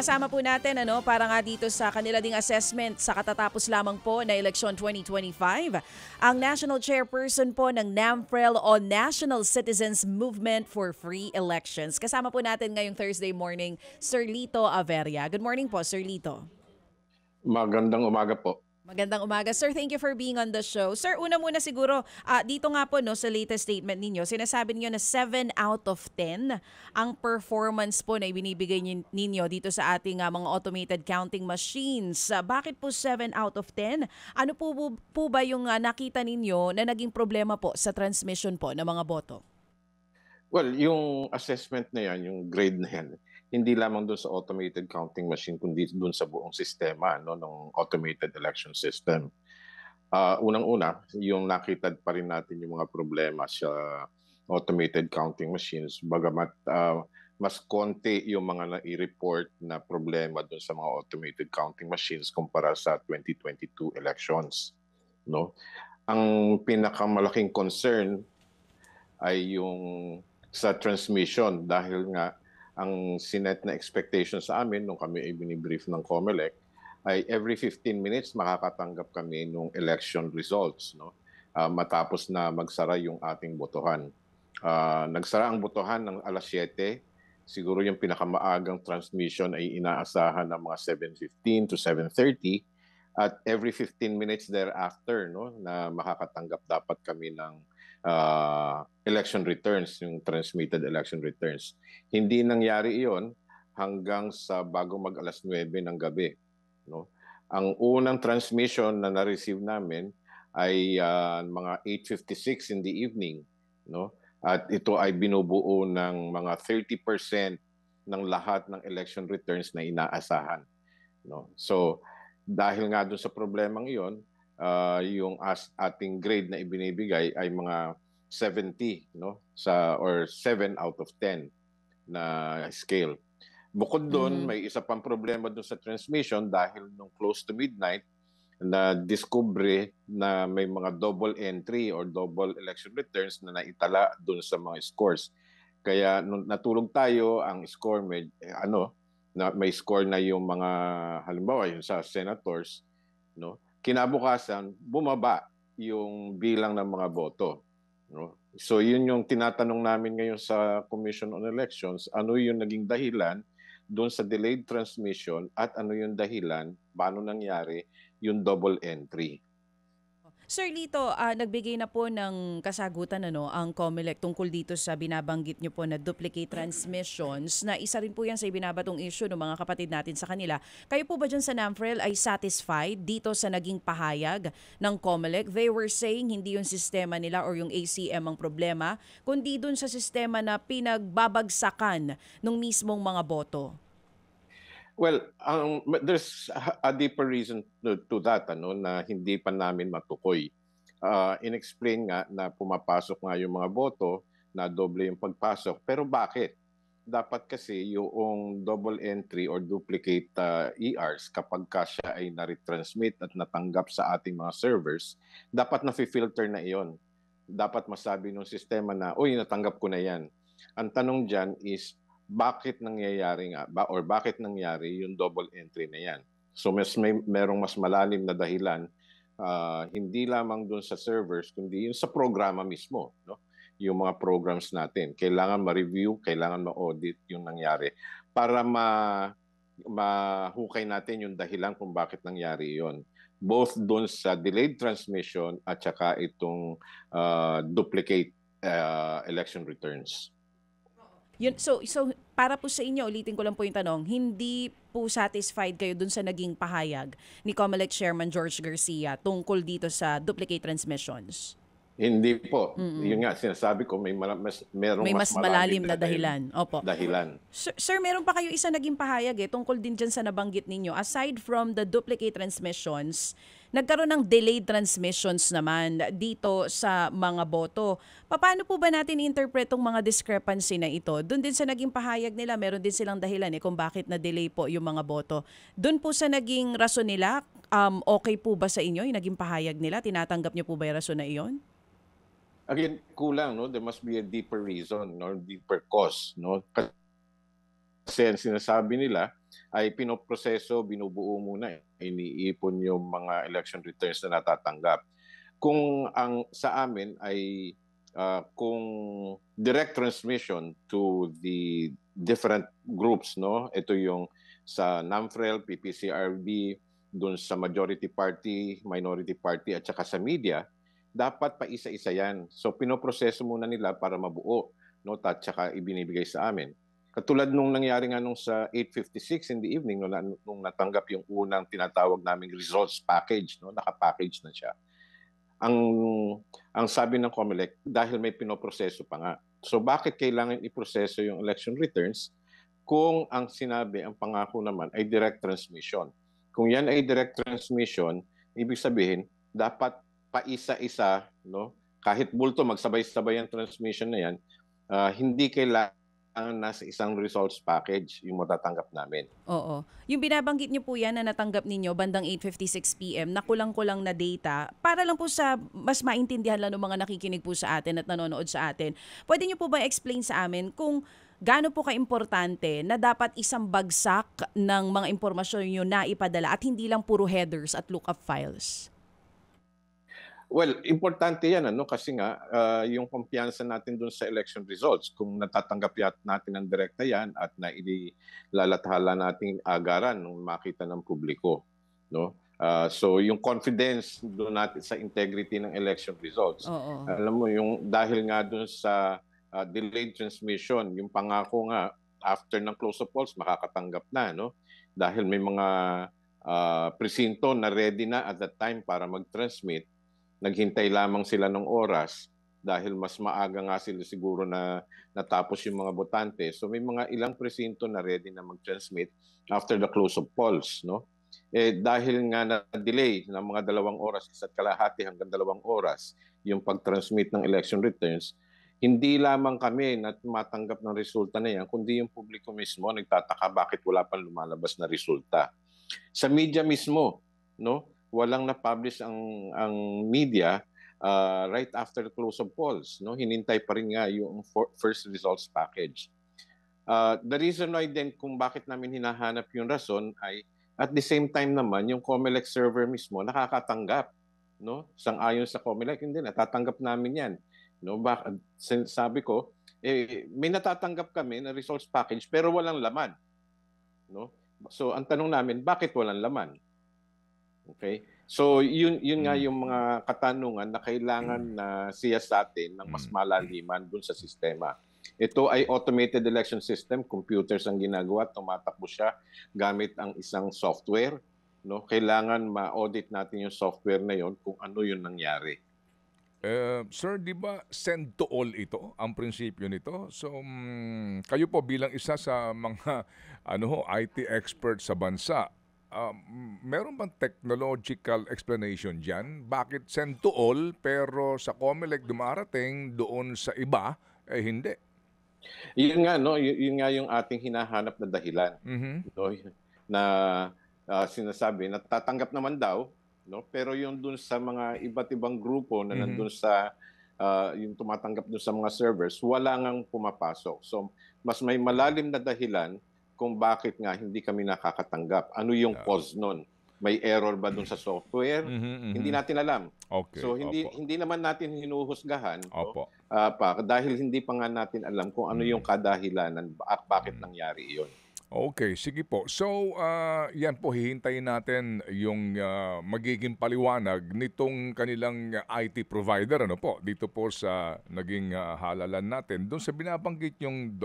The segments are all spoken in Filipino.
Kasama po natin para nga dito sa kanila ding assessment sa katatapos lamang po na eleksyon 2025, ang National Chairperson po ng NAMFREL o National Citizens Movement for Free Elections. Kasama po natin ngayong Thursday morning, Sir Lito Averia. Good morning po, Sir Lito. Magandang umaga po. Magandang umaga. Sir, thank you for being on the show. Sir, una muna siguro, dito nga po sa latest statement ninyo, sinasabi niyo na 7 out of 10 ang performance po na ibinibigay ninyo dito sa ating mga automated counting machines. Bakit po 7 out of 10? Ano po ba yung nakita ninyo na naging problema po sa transmission po ng mga boto? Well, yung assessment na yan, yung grade na yan, hindi lamang doon sa automated counting machine, kundi doon sa buong sistema ng automated election system. Unang-una, yung nakita pa rin natin yung mga problema sa automated counting machines, bagamat mas konti yung mga nai-report na problema doon sa mga automated counting machines kumpara sa 2022 elections. No? Ang pinakamalaking concern ay yung sa transmission dahil nga ang sinet na expectation sa amin nung kami ay binibrief ng COMELEC ay every 15 minutes makakatanggap kami ng election results matapos na magsara yung ating botohan. Nagsara ang botohan ng alas 7. Siguro yung pinakamaagang transmission ay inaasahan ng mga 7:15 to 7:30 at every 15 minutes thereafter na makakatanggap dapat kami ng election returns, yung transmitted election returns. Hindi nangyari iyon hanggang sa bago mag-alas 9 ng gabi. Ang unang transmission na na-receive namin ay mga 8:56 in the evening. At ito ay binubuo ng mga 30% ng lahat ng election returns na inaasahan. So, dahil nga doon sa problemang iyon, yung ating grade na ibinibigay ay mga 70 or 7 out of 10 na scale. Bukod doon, may isa pang problema doon sa transmission dahil nung close to midnight na discover na may mga double entry or double election returns na naitala doon sa mga scores. Kaya nung natulog tayo, ang score may score na yung mga halimbawa yung sa senators, kinabukasan bumaba yung bilang ng mga boto. So yun yung tinatanong namin ngayon sa Commission on Elections, ano yung naging dahilan doon sa delayed transmission at ano yung dahilan, paano nangyari yung double entry. Sir Lito, nagbigay na po ng kasagutan ang COMELEC tungkol dito sa binabanggit nyo po na duplicate transmissions, na isa rin po yan sa ibinabatong issue ng mga kapatid natin sa kanila. Kayo po ba dyan sa NAMFREL ay satisfied dito sa naging pahayag ng COMELEC? They were saying hindi yung sistema nila or yung ACM ang problema, kundi dun sa sistema na pinagbabagsakan ng mismong mga boto. Well, there's a deeper reason to that na hindi pa namin matukoy. In-explain nga na pumapasok nga yung mga boto na doble yung pagpasok. Pero bakit? Dapat kasi yung double entry or duplicate ERs kapag siya ay na-retransmit at natanggap sa ating mga servers, dapat na-filter na iyon. Dapat masabi ng sistema na, uy, natanggap ko na yan. Ang tanong dyan is, bakit nangyayari nga ba or bakit nangyari yung double entry na yan? So merong mas malalim na dahilan, hindi lamang doon sa servers kundi yung sa programa mismo, yung mga programs natin. Kailangan ma-review, kailangan ma-audit yung nangyari para mahukay natin yung dahilan kung bakit nangyari yon. Both doon sa delayed transmission at saka itong duplicate election returns. So para po sa inyo, ulitin ko lang po yung tanong, hindi po satisfied kayo dun sa naging pahayag ni COMELEC Chairman George Garcia tungkol dito sa duplicate transmissions? Hindi po. Yun nga, sinasabi ko, merong mas malalim na dahilan. Opo. Dahilan. Sir, meron pa kayo isa naging pahayag tungkol din dyan sa nabanggit ninyo. Aside from the duplicate transmissions, nagkaroon ng delayed transmissions naman dito sa mga boto. Paano po ba natin i-interpret tong mga discrepancy na ito? Doon din sa naging pahayag nila, meron din silang dahilan kung bakit na-delay po yung mga boto. Doon po sa naging rason nila, okay po ba sa inyo yung naging pahayag nila? Tinatanggap niyo po ba yung rason na iyon? Again, kulang, there must be a deeper reason, deeper cause. Kasi ang sinasabi nila, ay pinoproseso, binubuo muna, iniipon yung mga election returns na natatanggap. Kung ang sa amin ay kung direct transmission to the different groups, no? Ito yung sa NAMFREL, PPCRB, dun sa majority party, minority party at saka sa media, dapat pa isa-isa yan. So pinoproseso muna nila para mabuo, no? At saka ibinibigay sa amin. Katulad nung nangyari nga nung sa 8:56 in the evening, nung natanggap yung unang tinatawag naming results package, no? Naka-package na siya. Ang sabi ng COMELEC, dahil may pinoproseso pa nga. So bakit kailangan iproseso yung election returns kung ang sinabi, ang pangako naman ay direct transmission? Kung yan ay direct transmission, ibig sabihin, dapat paisa-isa, no? Kahit bulto, magsabay-sabay ang transmission na yan, hindi kailangan nasa isang results package yung matatanggap namin. Oo. Yung binabanggit niyo po yan na natanggap ninyo bandang 8:56 PM na kulang-kulang na data, para lang po sa mas maintindihan lang ng mga nakikinig po sa atin at nanonood sa atin. Pwede niyo po ba explain sa amin kung gaano po kaimportante na dapat isang bagsak ng mga impormasyon yung naipadala at hindi lang puro headers at lookup files? Well, importante yan kasi nga yung kumpiyansa natin dun sa election results, kung natatanggap natin ng direkta yan at nailalathala nating agaran nung makita ng publiko, no? So yung confidence doon natin sa integrity ng election results. Oo. Alam mo yung dahil nga dun sa delayed transmission, yung pangako nga after ng close of polls makakatanggap na, no? Dahil may mga presinto na ready na at that time para mag-transmit. Naghintay lamang sila ng oras dahil mas maaga nga sila siguro na natapos yung mga botante. So may mga ilang presinto na ready na mag-transmit after the close of polls, no? Dahil nga na-delay ng mga 2 oras, 1.5 hanggang 2 oras yung pag-transmit ng election returns, hindi lamang kami na tumatanggap ng resulta na yan, kundi yung publiko mismo nagtataka bakit wala pang lumalabas na resulta. Sa media mismo, no? Walang na-publish ang media right after the close of polls, no? Hinintay pa rin nga yung first results package. The reason why then kung bakit namin hinahanap yung rason ay at the same time naman yung COMELEC server mismo nakakatanggap, no? Sang-ayon sa COMELEC, hindi natatanggap namin yan, no? Sabi ko, may natatanggap kami na results package pero walang laman, no? So ang tanong namin, bakit walang laman? Okay? So yun nga yung mga katanungan na kailangan na siyasatin ng mas malaliman dun sa sistema. Ito ay automated election system, computers ang ginagawa, tumatakbo siya gamit ang isang software, no? Kailangan ma-audit natin yung software na yon kung ano yung nangyari. Sir, di ba send to all ito, ang prinsipyo nito? So, kayo po bilang isa sa mga IT expert sa bansa, meron bang technological explanation dyan? Bakit send to all pero sa COMELEC dumarating doon sa iba, hindi? Yun nga, no? Yun nga yung ating hinahanap na dahilan. No? Na sinasabi, natatanggap naman daw, no? Pero yung dun sa mga iba't ibang grupo na nandun sa yung tumatanggap dun sa mga servers, wala ngang pumapasok. So, mas may malalim na dahilan kung bakit nga hindi kami nakakatanggap. Ano yung cause nun? May error ba dun sa software? Hindi natin alam. Okay, so hindi naman natin hinuhusgahan, Opo. dahil hindi pa nga natin alam kung ano yung kadahilanan, bakit nangyari iyon. Okay, sige po. So, yan po, hihintayin natin yung magiging paliwanag nitong kanilang IT provider, dito po sa naging halalan natin. Doon sa binabanggit yung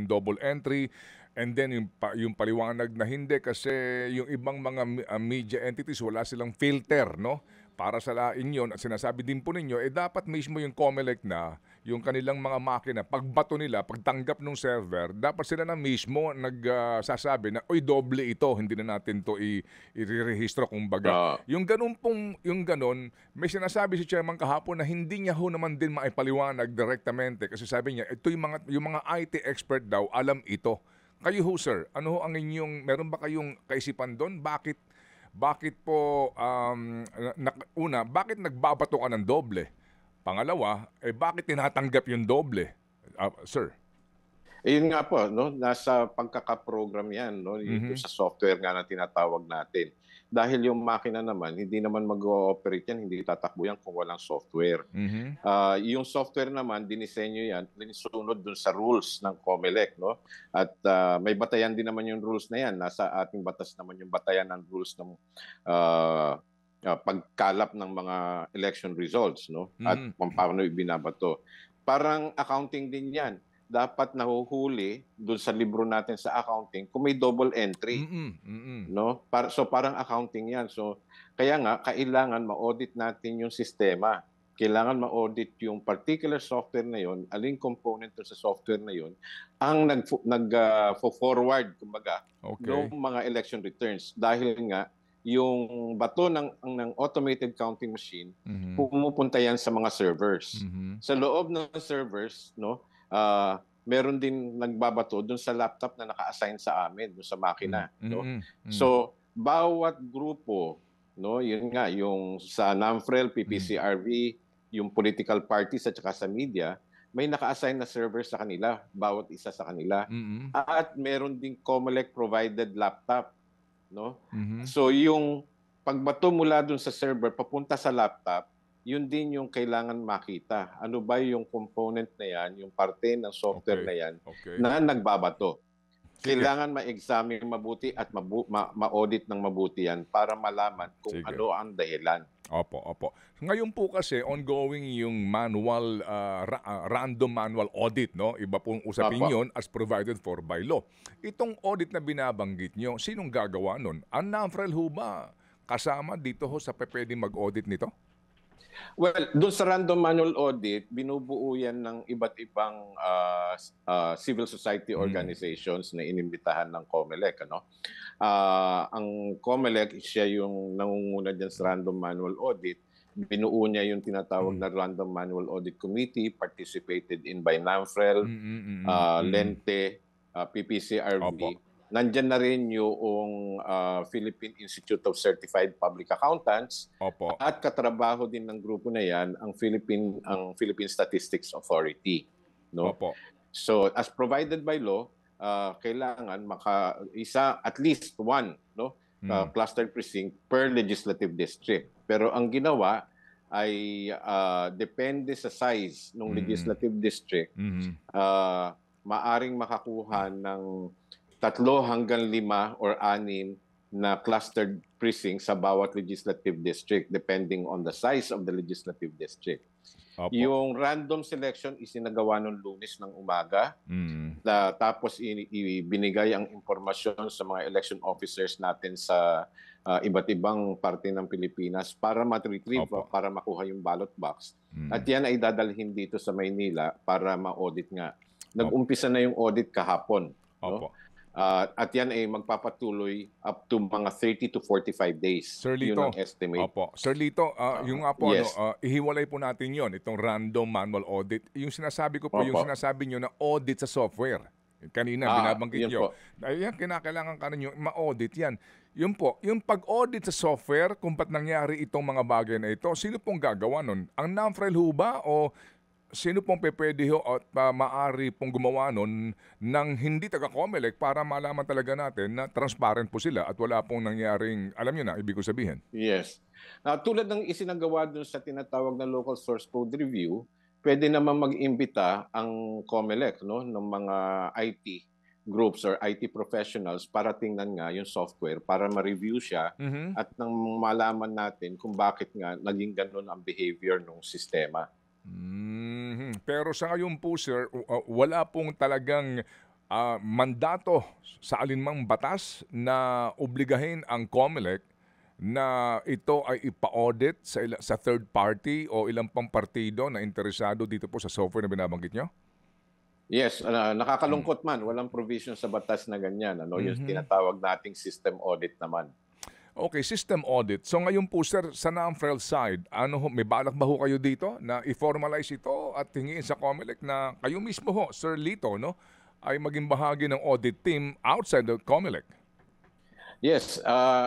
double entry, and then yung paliwanag na hindi kasi yung ibang mga media entities, wala silang filter, no? Para sa lain yun, at sinasabi din po ninyo, dapat mismo yung COMELEC na, yung kanilang mga makina, pagbato nila, pagtanggap ng server, dapat sila na mismo nagsasabi na, oy, doble ito, hindi na natin to i-rehistro kumbaga. Yung ganun, may sinasabi si Chairman kahapon na hindi niya ho naman din maipaliwanag direktamente kasi sabi niya, ito yung mga IT expert daw, alam ito. Kayo ho, sir, ano ho ang inyong, meron ba kayong kaisipan doon? Bakit po, bakit nagbabato ka ng doble? Pangalawa, bakit tinatanggap yung doble? Sir? Ayun nga po, no, nasa pagkakaprogram yan, no, yung Mhm. sa software nga na tinatawag natin. Dahil yung makina naman, hindi naman mag-ooperate yan, hindi tatakbo yan kung walang software. Mhm. Yung software naman, dinisenyo yan, dinisunod dun sa rules ng COMELEC, no? At may batayan din naman yung rules na yan. Nasa ating batas naman yung batayan ng rules ng uh, pagkalap ng mga election results, no? At Mhm. kung paano ibinabato. Parang accounting din yan. Dapat nahuhuli dun sa libro natin sa accounting kung may double entry, Mm. Mm. no? So parang accounting 'yan. So kaya nga kailangan ma-audit natin yung sistema. Kailangan ma-audit yung particular software na 'yon, aling component dun sa software na 'yon ang forward kumbaga Okay. ng mga election returns dahil nga yung bato ng automated counting machine Mhm. pumupunta yan sa mga servers. Mhm. Sa loob ng servers, no, meron din nagbabato dun sa laptop na naka-assign sa amin, dun sa makina, no? Mm. Mm. So, bawat grupo, no, yun nga, yung sa NAMFREL, Mm. PPCRV, yung political parties at saka sa media, may naka-assign na server sa kanila, bawat isa sa kanila. Mm. At meron ding COMELEC provided laptop, no? Mhm. So, yung pagbato mula dun sa server papunta sa laptop, yun din yung kailangan makita. Ano ba yung component na yan, yung parte ng software Okay. na yan Okay. na nagbabato. Sige. Kailangan ma-examine mabuti at ma-audit ng mabuti yan para malaman kung Sige. ano ang dahilan. Opo, opo. Ngayon po kasi ongoing yung manual, random manual audit, no? Iba pong usapin Opo. yun as provided for by law. Itong audit na binabanggit nyo, sinong gagawa nun? Ang NAFREL ho ba kasama dito ho sa pwedeng mag-audit nito? Well, doon sa random manual audit, binubuo yan ng iba't ibang civil society organizations na inimbitahan ng COMELEC. Ano? Ang COMELEC, siya yung nangunguna dyan sa random manual audit. Binuo niya yung tinatawag na Random Manual Audit Committee, participated in by NAMFREL, LENTE, PPCRV. Opo. Nandyan na rin yung Philippine Institute of Certified Public Accountants Opo. at katrabaho din ng grupo na yan ang Philippine Statistics Authority, no? Opo. So as provided by law, kailangan at least one, no, cluster precinct per legislative district. Pero ang ginawa ay depende sa size ng legislative district, maaring makakuha ng 3 hanggang 5 or 6 na clustered precinct sa bawat legislative district depending on the size of the legislative district. Opo. Yung random selection isinagawa noong Lunes ng umaga. Tapos ibinigay ang impormasyon sa mga election officers natin sa iba't ibang parte ng Pilipinas para ma-retrieve, Opo. para makuha yung ballot box. At yan ay dadalhin dito sa Maynila para ma-audit nga. Nag-umpisa na yung audit kahapon. Opo. No? At yan ay magpapatuloy up to mga 30 to 45 days. Sir Lito, yun ang estimate. Opo. Sir Lito, yung nga po, yes. ihiwalay po natin yon itong random manual audit. Yung sinasabi ko po, Opo. yung sinasabi nyo na audit sa software. Kanina, binabanggit yun nyo. po. Ayan, kinakailangan ka ninyo ma-audit yan. Yun po, yung pag-audit sa software, kung ba't nangyari itong mga bagay na ito, sino pong gagawa nun? Ang NAMFREL ho ba o sino pong pwede ho at maaari pong gumawa nun ng hindi taga-COMELEC para malaman talaga natin na transparent po sila at wala pong nangyaring, alam nyo na, ibig ko sabihin? Yes. Tulad ng isinagawa dun sa tinatawag na local source code review, pwede naman mag-imbita ang COMELEC, no, ng mga IT groups or IT professionals para tingnan nga yung software para ma-review siya at nang malaman natin kung bakit nga naging ganun ang behavior ng sistema. Pero sa ngayon po, sir, wala pong talagang mandato sa alinmang batas na obligahin ang COMELEC na ito ay ipa-audit sa third party o ilang pang partido na interesado dito po sa software na binabanggit nyo? Yes, nakakalungkot man, walang provision sa batas na ganyan. Yung tinatawag nating system audit naman. Okay, system audit. So ngayon po, sir, sa NAMFREL side, may balak ba ho kayo dito na i-formalize ito at hingin sa COMELEC na kayo mismo ho, Sir Lito, no, ay maging bahagi ng audit team outside the COMELEC? Yes,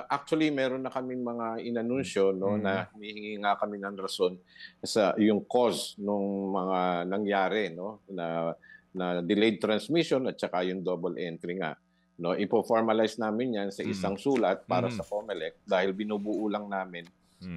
actually meron na kaming mga inanunsyo, no, na humihingi nga kami ng rason sa yung cause nung mga nangyari, no, na na delayed transmission at saka yung double entry nga. No, ipo-formalize namin 'yan sa isang sulat para sa COMELEC dahil binubuo lang namin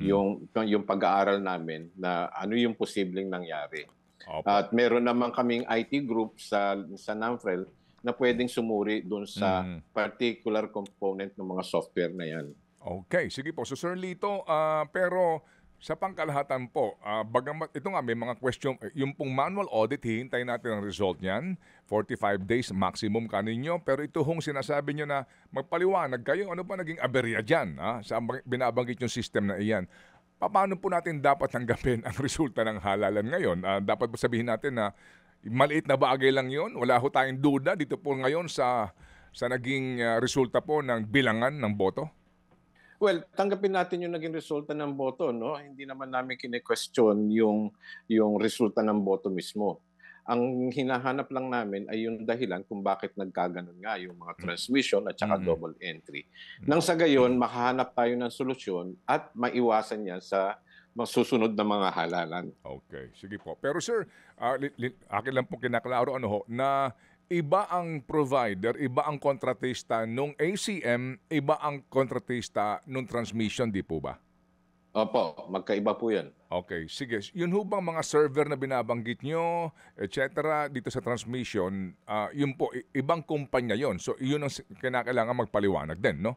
yung pag-aaral namin na ano yung posibleng nangyari. Opo. At meron naman kaming IT group sa NAMFREL na pwedeng sumuri doon sa particular component ng mga software na 'yan. Okay, sige po. So Sir Lito, pero sa pangkalahatan po, bagamat ito nga may mga question, yung pong manual audit, hihintayin natin ang result niyan, 45 days maximum kaninyo, pero ito hong sinasabi nyo na magpaliwanag kayo, ano pa naging aberya dyan, sa binabanggit yung system na iyan. Paano po natin dapat tanggapin ang resulta ng halalan ngayon? Dapat ba sabihin natin na maliit na bagay lang yon? Wala ho tayong duda dito po ngayon sa naging resulta po ng bilangan ng boto? Well, tanggapin natin yung naging resulta ng boto, no? Hindi naman namin kine-question yung resulta ng boto mismo. Ang hinahanap lang namin ay yung dahilan kung bakit nagkaganon nga yung mga transmission at saka double entry. Nang sa gayon, makahanap tayo ng solusyon at maiwasan yan sa masusunod na mga halalan. Okay, sige po. Pero sir, akin lang po kinaklaro na iba ang provider, iba ang kontratista nung ACM, iba ang kontratista nung transmission, di po ba? Opo, magkaiba po yan. Okay, sige. Yun ho bang mga server na binabanggit nyo, etc. dito sa transmission, yun po, ibang kumpanya yon. So yun ang kinakailangan magpaliwanag din, no?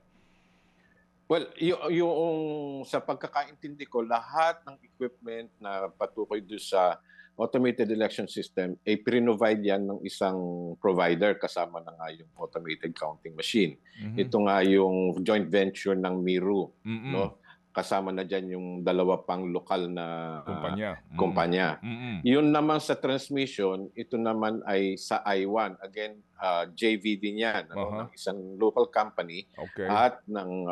Well, yung sa pagkakaintindi ko, lahat ng equipment na patukoy doon sa automated election system ay pre-provide yan ng isang provider kasama na nga yung automated counting machine. Ito nga yung joint venture ng Miru, no? Kasama na dyan yung dalawa pang lokal na kumpanya. Yun naman sa transmission, ito naman ay sa I1. Again, JV din yan, ng isang local company at ng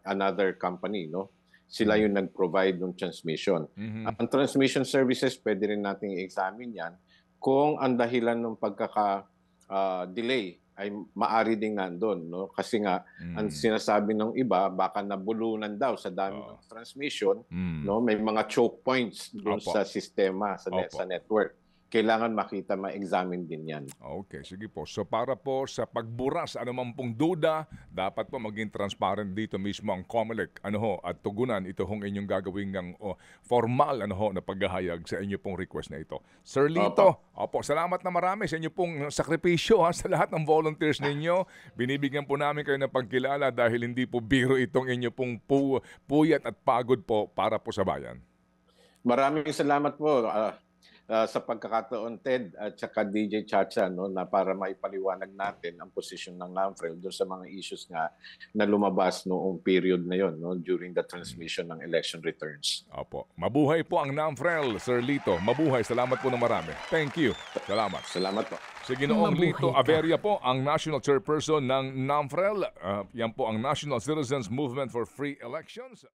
another company, no? Sila yung nag-provide ng transmission. Ang transmission services, pwede rin nating i-examine yan kung ang dahilan ng pagkaka-delay ay maari ding nandun. No? Kasi nga, ang sinasabi ng iba, baka nabulunan daw sa dami ng transmission. No? May mga choke points doon sa sistema, sa network. Kailangan makita, ma-examine din yan. Okay, sige po. So para po sa pagbura sa anumang pong duda, dapat po maging transparent dito mismo ang COMELEC at tugunan ito hong inyong gagawin ng formal na paghahayag sa inyo pong request na ito. Sir Lito, salamat na marami sa inyo pong sakripisyo sa lahat ng volunteers ninyo. Binibigyan po namin kayo ng pagkilala dahil hindi po biro itong inyo pong puyat at pagod po para po sa bayan. Maraming salamat po. Sa pagkakataon, Ted at saka DJ Chacha, no, na para maipaliwanag natin ang posisyon ng NAMFREL doon sa mga issues nga na lumabas noong period na yon, no, during the transmission ng election returns. Opo. Mabuhay po ang NAMFREL, Sir Lito. Mabuhay. Salamat po na marami. Thank you. Salamat. Salamat po. Si Ginoong Lito Averia po, ang National Chairperson ng NAMFREL. Yan po ang National Citizens Movement for Free Elections.